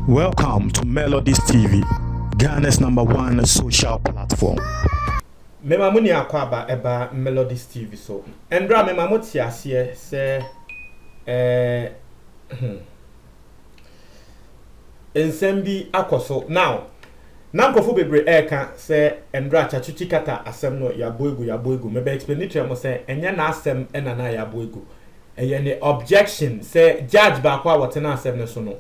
Welcome to Melodies TV, Ghana's #1 social platform. Mema muni akwaba eba Melodies TV so. Endra mema moti asiye se ensembi akoso. Now, nankofu bebre eka se Endra chachuchi kata asem no yaboegu. Mebe explanatory mo se enye na asem ena na yaboegu. Eye ne objection se judge ba kwa wotena asem ne so no.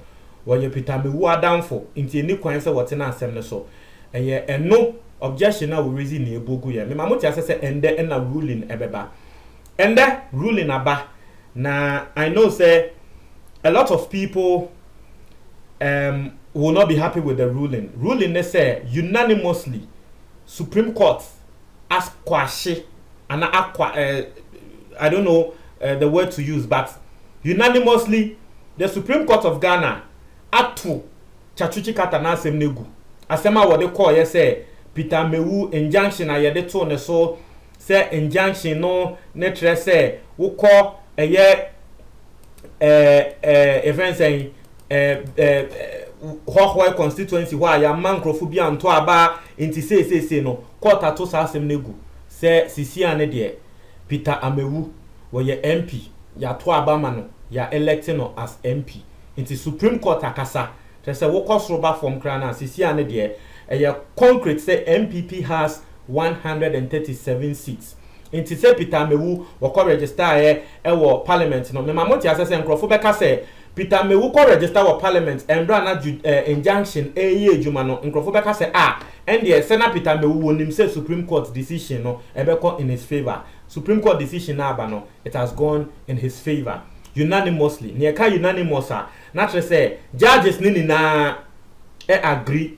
Woye Peter Mewu adamfo nti eni kwan se wotena asem ne so. Eye eno objection na we reason na ebogu ye. Me mamoti asese ende na ruling ebeba. Ende ruling aba. Na I know say a lot of people will not be happy with the ruling. Ruling they say unanimously Supreme Court as kwashi and I don't know the word to use, but unanimously the Supreme Court of Ghana atu chachuchi kata na asem negu. Asema what they call ye say Peter Mewu injunction a yede to ne so say injunction no ne tre say wo call eye event saying Hoi constituency why ya mankrofobia nto aba inti say no court ato sa asem negu say sisi ane de Peter Amewu wo ye MP ya to aba ma no ya electing no as MP inti Supreme Court akasa tre say wo kosroba from krana sisi ane de concrete say MPP has 137 seats. Inti say Peter Amewu wo register wo parliament no me mamoti asese nkrofo beka say Peter Mewu ko register wo parliament embra na injunction eye adwuma no nkrofo beka say and the Senator Peter Mewu wonim say Supreme Court decision no ebeko in his favor. Supreme Court decision na aba no it has gone in his favor unanimously. Ne ka unanimous na tre say judges ni na agree.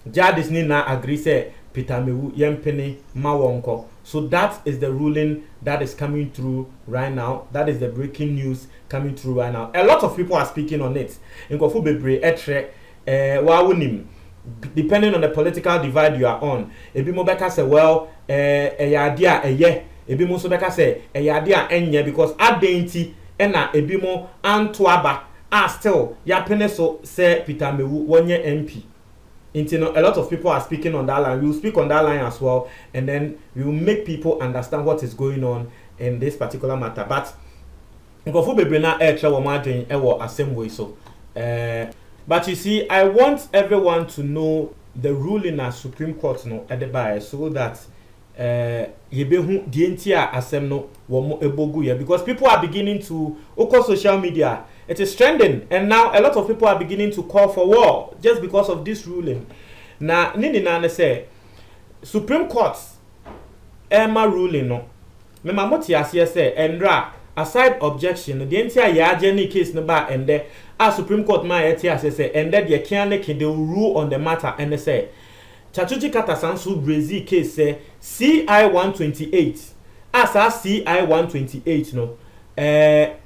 Judges ni na agree say Peter Mewu yempene mawonko. So that is the ruling that is coming through right now. That is the breaking news coming through right now. A lot of people are speaking on it. Nkofu bebre etre wa wonim depending on the political divide you are on. Ebi mo beka say well eyade a eye. Ebi mo so beka say eyade a enye because adenti na ebi mo anto aba still yapene so say Peter Mewu wonye MP. A lot of people are speaking on that line. We will speak on that line as well, and then we will make people understand what is going on in this particular matter. But but you see, I want everyone to know the ruling at Supreme Court no at the bar so that yebehu dientia asem no womo ebogu ye because people are beginning to social media. It is trending, and now a lot of people are beginning to call for war just because of this ruling. Now, nini na say Supreme Court Emma ruling no. Me mamoti asiye say endra aside objection the entire ya case no ba ende Supreme Court ma yeti asiye say ende de kianeke they rule on the matter and they say Chachuchi kata sansu Brazil case say CI 128 asa CI 128 no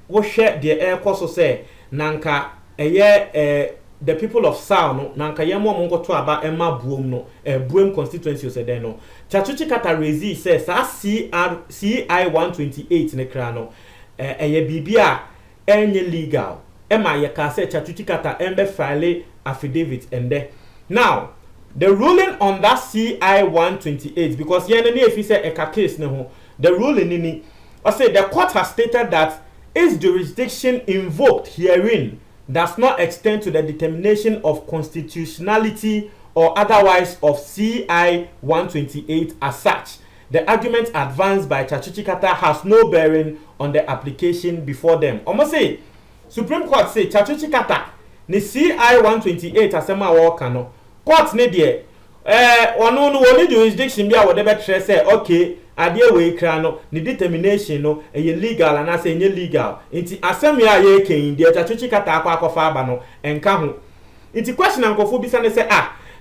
wo share the air course say nanka the people of Sao no nanka yemo mongo to aba emma buom no buom constituency say den no Chachuchi kata rezi say sa CI 128 ne kra no bibia enye legal emma ye ka say Chachuchi kata embe file affidavit ende now the ruling on that CI 128 because yen na if say a case ne ho the ruling ni I say the court has stated that its jurisdiction invoked herein does not extend to the determination of constitutionality or otherwise of CI 128 as such. The argument advanced by Chachuchi kata has no bearing on the application before them. Almost say Supreme Court say Chachuchi kata ni CI 128 asema waka no. Court ne de ono no woni jurisdiction bia wo de betre say okay adie we kra no ni determination no legal and say enye legal nti asem ya ye ken de Chachuchi kata akwa aba no enka ho nti question ankofo bi say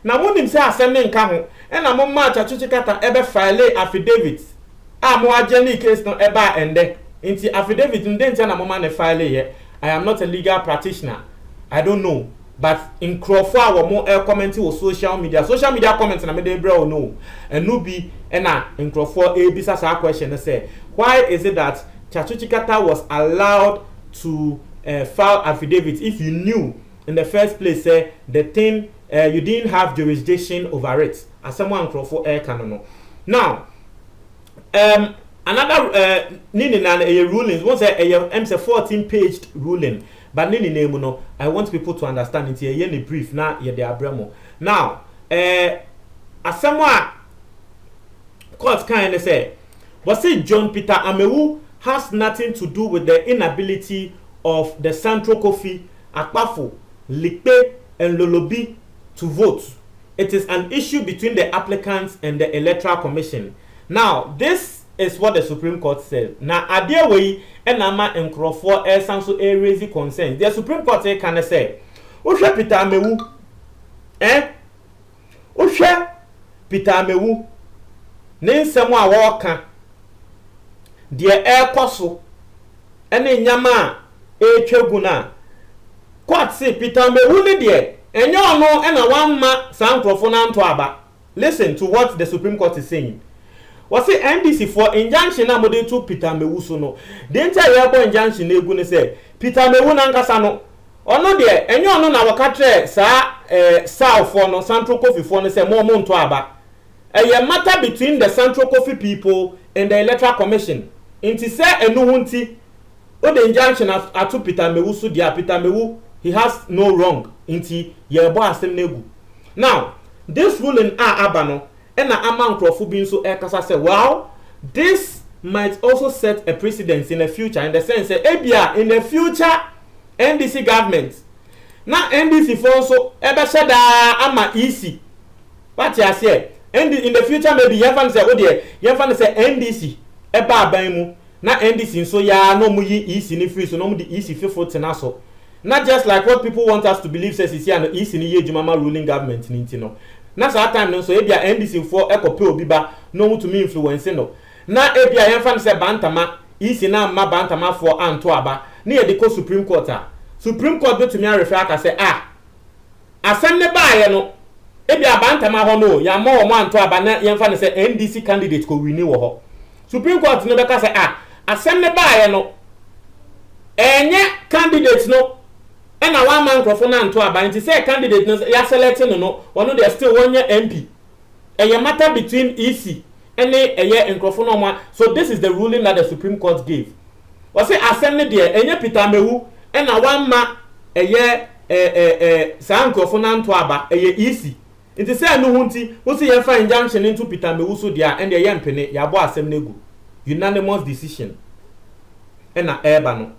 na monim say asem ne nka ho e na mo ma Chachuchi kata ebe file affidavit mo ageni case no eba ende nti affidavit ndenti na mo ma ne file ye I am not a legal practitioner. I don't know. But in Crawford, or more commenting on social media comments, and I made a bro no, and no be and in Crawford, a business question. They say, why is it that Chachuchi kata was allowed to file affidavit if you knew in the first place the thing you didn't have jurisdiction over it as someone for air canon. Now another nini na rulings once a 14-page ruling but nini name no I want people to understand it here in brief na ye de abramo. Now as someone court kind of say but say John Peter Amewu has nothing to do with the inability of the Central Kofi, Akpafo, Likpe, and Lolobi to vote. It is an issue between the applicants and the Electoral Commission. Now, this is what the Supreme Court said. Now, Adia way and Nama and Crawford Sanso raise concerns. The Supreme Court can say, Usha Peter Amewu, Usha Peter Amewu, name someone walker. Deɛ ɛrekɔ so ɛne nyama ɛretwa na court say Peter Amewu ne deɛ ɛnyɛ ɔno ɛna wamma saa nkurɔfo na nto aba. Listen to what the Supreme Court is saying. Wọ́n say NDC for injunction na mo de to Peter Amewu so no deɛ nti a yɛbɔ injunction na egu ne sɛ Peter Amewu na nkasa no ɔno deɛ ɛnyɛ ɔno na wɔka kyerɛ saa South for no Central Kofi for no sɛ mo nto aba. Ɛyɛ matter between the Central Kofi people and the Electoral Commission. Inti say enu hunti o the injunction ato Peter Amewu so dia Peter Amewu he has no wrong inti ye bo asem negu. Now this ruling aba no e na ama nkrofo bi nso e kasa say wow this might also set a precedent in the future in the sense say ebia in the future NDC government na NDC for so e be sheda ama EC what you say and in the future maybe you fan say o de you fan say NDC eba aban mu na NDC nso ya no mu yi EC ni free so no mu di EC fifo tena so not just like what people want us to believe says is here no EC ni ye jumama ruling government ni nti no na sa time no so ebia NDC for ekope obi ba no mu to me influence no na ebia yen fa say bantama EC na ma bantama for anto aba na ye de ko Supreme Court Supreme Court be to me refer aka say asem ne ba ye no ebia bantama ho no ya ma o mo anto aba na yen fa say NDC candidate ko wini wo ho Supreme Court no beka say asem ne baaye no enye candidate no e na one man crofo na nto aba nti say candidate no ya select no one dey still one MP eye matter between EC and eye crofo no mo. So this is the ruling that the Supreme Court gave. We say asem ne dey enye Peter Amewu e na one ma eye san crofo na nto aba eye EC nti say no hunti wo say ye fa injunction into Peter Amewu so dia and eye mpene ya bo asem negu unanimous decision na eba no.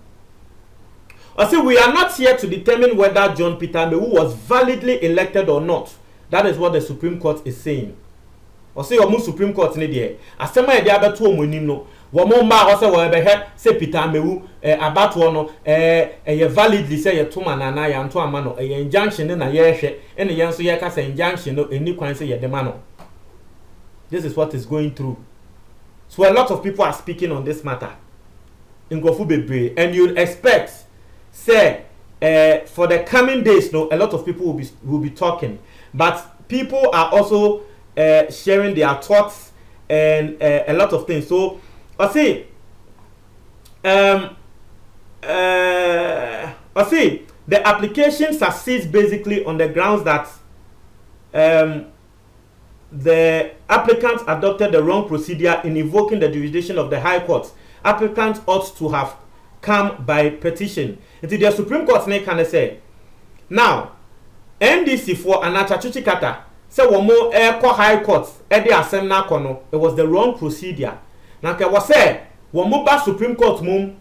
I say we are not here to determine whether John Peter Amewu was validly elected or not. That is what the Supreme Court is saying. I say omo Supreme Court ne there asema e dey abeto omonim no wo mo mba ho say wo be he say Peter Amewu abato no ye validly say ye to manana ya nto ama no ye injunction na ye hwe ene ye nso ye ka say injunction no eni kwan say ye de ma no. This is what is going through. So a lot of people are speaking on this matter in Gofu Bebre, and you'll expect say for the coming days no a lot of people will be talking, but people are also sharing their thoughts and a lot of things. So I see the application succeeds basically on the grounds that the applicants adopted the wrong procedure in invoking the jurisdiction of the High Court. Applicants ought to have come by petition. Until the Supreme Court can say, now, NDC for Anachachuchi Kata say one more High Court, Eddie Asem Nakono, it was the wrong procedure. Now, I was say, one more Supreme Court mum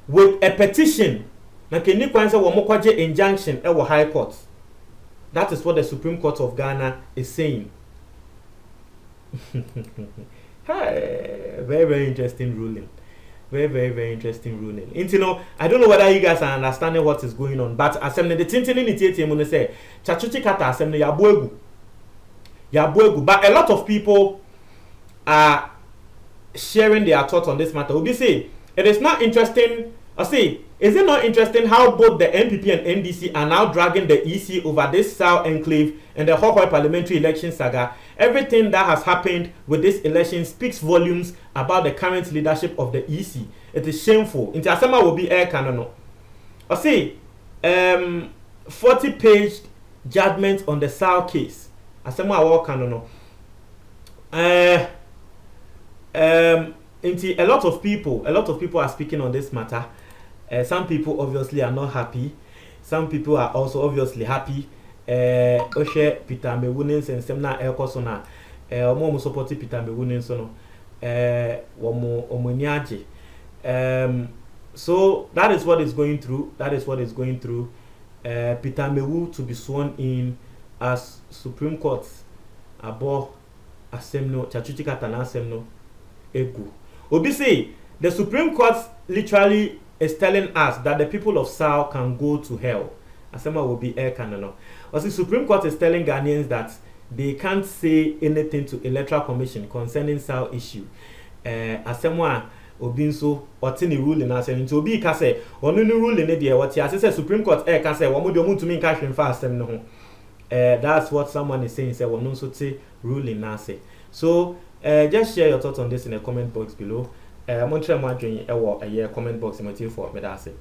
with a petition. Now, can you say one more injunction at High Court? That is what the Supreme Court of Ghana is saying. Very, very interesting ruling. Very interesting ruling. You know, I don't know whether you guys are understanding what is going on, but assembly the tintin in it when they say Chachuchi Kata assembly yabuegu. But a lot of people are sharing their thoughts on this matter. Would you say it is not interesting? I see, is it not interesting how both the NPP and NDC are now dragging the EC over this South Enclave and the Hokoi parliamentary election saga? Everything that has happened with this election speaks volumes about the current leadership of the EC. It is shameful. Inti asema will be air canon. I see 40-page judgment on the Sal case. Asɛm a wɔka no no. A lot of people are speaking on this matter. Some people obviously are not happy. Some people are also obviously happy. Oshe Peter Mewunin and Semna Elkosona. Omo support Peter Mewunin sono. Omonyaje. So that is what is going through. Peter Mewu to be sworn in as Supreme Court abo asemno chachuchi katana asemno egu. Obi say the Supreme Court literally is telling us that the people of Sao can go to hell. Asema will be air cannon. Or the Supreme Court is telling Ghanaians that they can't say anything to Electoral Commission concerning Sao issue. Asema obi nso otini ruling asem nti obi ka say onu ni ruling ne de wati ase Supreme Court ka say wo mo de omutumi nka hwemfa asem no ho. That's what someone is saying. Say we no so te ruling na say. So just share your thoughts on this in the comment box below. I'm on try mo adwen e wo comment box material for me that say.